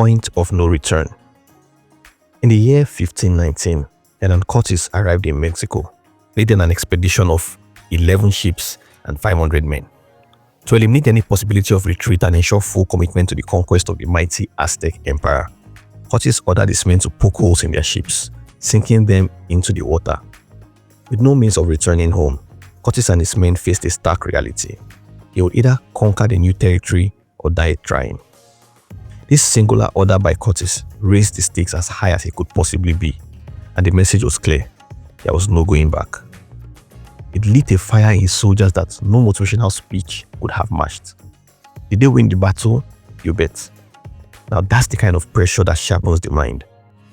point of no return. In the year 1519, Hernán Cortés arrived in Mexico, leading an expedition of 11 ships and 500 men. To eliminate any possibility of retreat and ensure full commitment to the conquest of the mighty Aztec Empire, Cortés ordered his men to poke holes in their ships, sinking them into the water. With no means of returning home, Cortés and his men faced a stark reality. They would either conquer the new territory or die trying. This singular order by Cortés raised the stakes as high as it could possibly be, and the message was clear: there was no going back. It lit a fire in his soldiers that no motivational speech could have matched. Did they win the battle? You bet. Now that's the kind of pressure that sharpens the mind,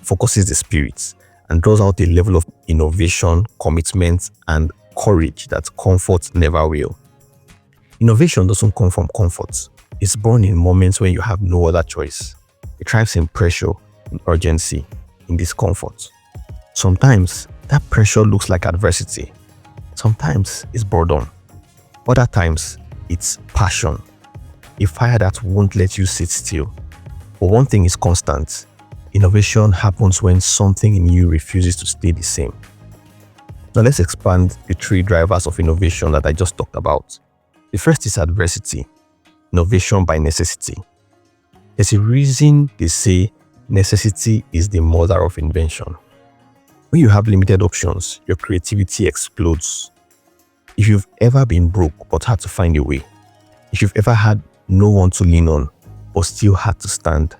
focuses the spirits, and draws out a level of innovation, commitment, and courage that comfort never will. Innovation doesn't come from comfort. It's born in moments when you have no other choice. It thrives in pressure, in urgency, in discomfort. Sometimes that pressure looks like adversity. Sometimes it's boredom. Other times it's passion. A fire that won't let you sit still. But one thing is constant. Innovation happens when something in you refuses to stay the same. Now let's expand the three drivers of innovation that I just talked about. The first is adversity. Innovation by necessity. There's a reason they say necessity is the mother of invention. When you have limited options, your creativity explodes. If you've ever been broke but had to find a way, if you've ever had no one to lean on but still had to stand,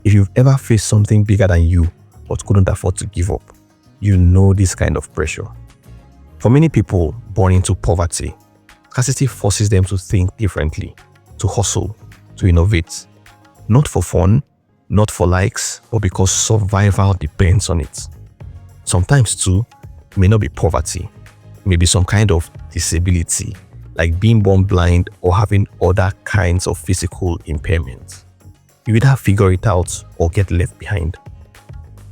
if you've ever faced something bigger than you but couldn't afford to give up, you know this kind of pressure. For many people born into poverty, scarcity forces them to think differently, to hustle, to innovate. Not for fun, not for likes, but because survival depends on it. Sometimes too, it may not be poverty. It may be some kind of disability, like being born blind or having other kinds of physical impairments. You either figure it out or get left behind.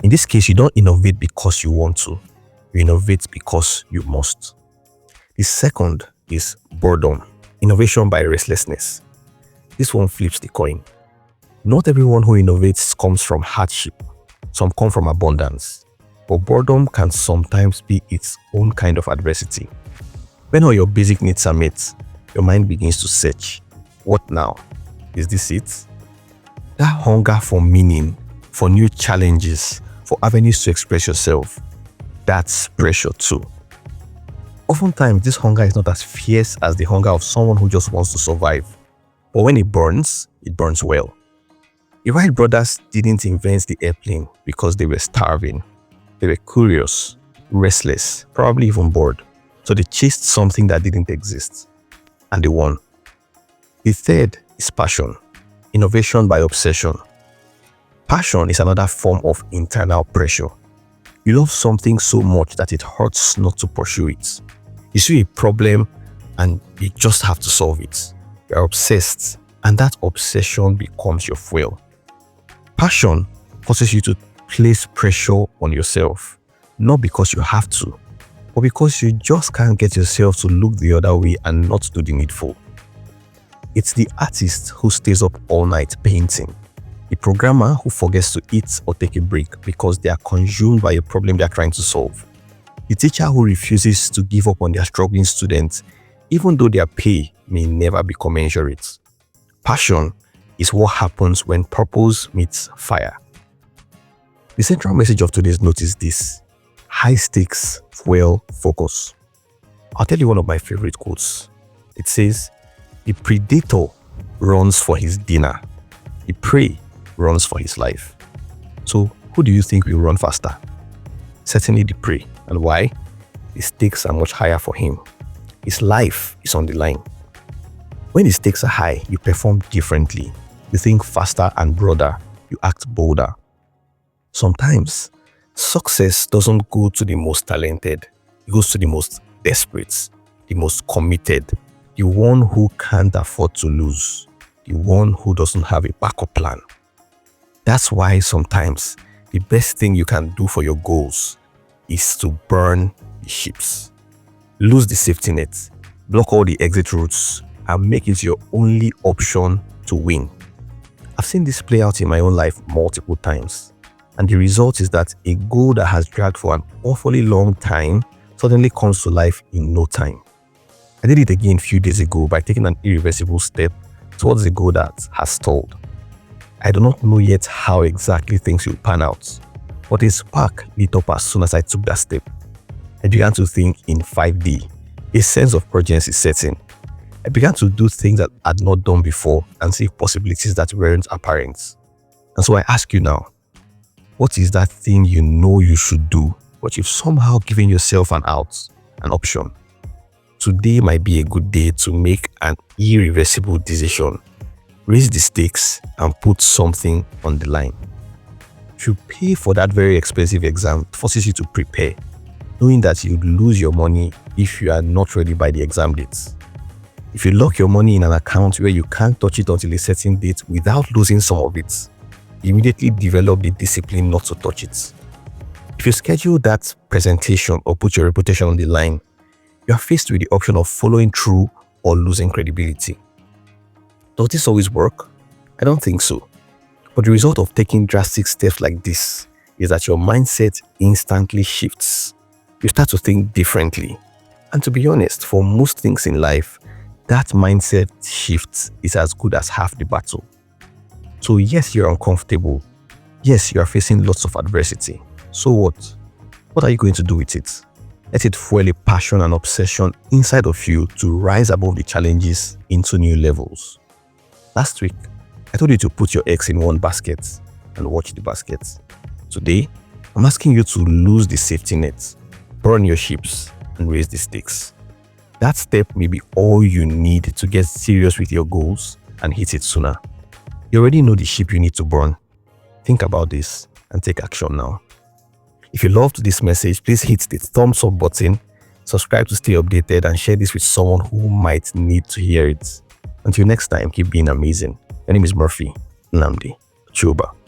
In this case, you don't innovate because you want to. You innovate because you must. The second is boredom. Innovation by restlessness. This one flips the coin. Not everyone who innovates comes from hardship. Some come from abundance. But boredom can sometimes be its own kind of adversity. When all your basic needs are met, your mind begins to search. What now? Is this it? That hunger for meaning, for new challenges, for avenues to express yourself, that's pressure too. Oftentimes, this hunger is not as fierce as the hunger of someone who just wants to survive. But when it burns well. The Wright brothers didn't invent the airplane because they were starving. They were curious, restless, probably even bored. So they chased something that didn't exist. And they won. The third is passion. Innovation by obsession. Passion is another form of internal pressure. You love something so much that it hurts not to pursue it. You see a problem and you just have to solve it. You're obsessed, and that obsession becomes your fuel. Passion forces you to place pressure on yourself, not because you have to, but because you just can't get yourself to look the other way and not do the needful. It's the artist who stays up all night painting, the programmer who forgets to eat or take a break because they are consumed by a problem they are trying to solve, the teacher who refuses to give up on their struggling students even though their pay may never be commensurate. Passion is what happens when purpose meets fire. The central message of today's note is this: high stakes fuel focus. I'll tell you one of my favorite quotes. It says, "The predator runs for his dinner. The prey runs for his life." So who do you think will run faster? Certainly the prey. And why? The stakes are much higher for him. His life is on the line. When the stakes are high, you perform differently. You think faster and broader. You act bolder. Sometimes, success doesn't go to the most talented. It goes to the most desperate, the most committed, the one who can't afford to lose, the one who doesn't have a backup plan. That's why sometimes the best thing you can do for your goals is to burn the ships. Lose the safety net, block all the exit routes, and make it your only option to win. I've seen this play out in my own life multiple times. And the result is that a goal that has dragged for an awfully long time suddenly comes to life in no time. I did it again a few days ago by taking an irreversible step towards a goal that has stalled. I do not know yet how exactly things will pan out, but a spark lit up as soon as I took that step. I began to think in 5D. A sense of urgency set in. I began to do things that I had not done before and see possibilities that weren't apparent. And so I ask you now, what is that thing you know you should do, but you've somehow given yourself an out, an option? Today might be a good day to make an irreversible decision. Raise the stakes and put something on the line. If you pay for that very expensive exam, it forces you to prepare, knowing that you'd lose your money if you are not ready by the exam date. If you lock your money in an account where you can't touch it until a certain date without losing some of it, you immediately develop the discipline not to touch it. If you schedule that presentation or put your reputation on the line, you are faced with the option of following through or losing credibility. Does this always work? I don't think so. But the result of taking drastic steps like this is that your mindset instantly shifts. You start to think differently. And to be honest, for most things in life, that mindset shift is as good as half the battle. So yes, you're uncomfortable. Yes, you are facing lots of adversity. So what? What are you going to do with it? Let it fuel a passion and obsession inside of you to rise above the challenges into new levels. Last week, I told you to put your eggs in one basket and watch the basket. Today, I'm asking you to lose the safety net, burn your ships, and raise the stakes. That step may be all you need to get serious with your goals and hit it sooner. You already know the ship you need to burn. Think about this and take action now. If you loved this message, please hit the thumbs up button, subscribe to stay updated, and share this with someone who might need to hear it. Until next time, keep being amazing. My name is Murphy Nnamdi Chuba.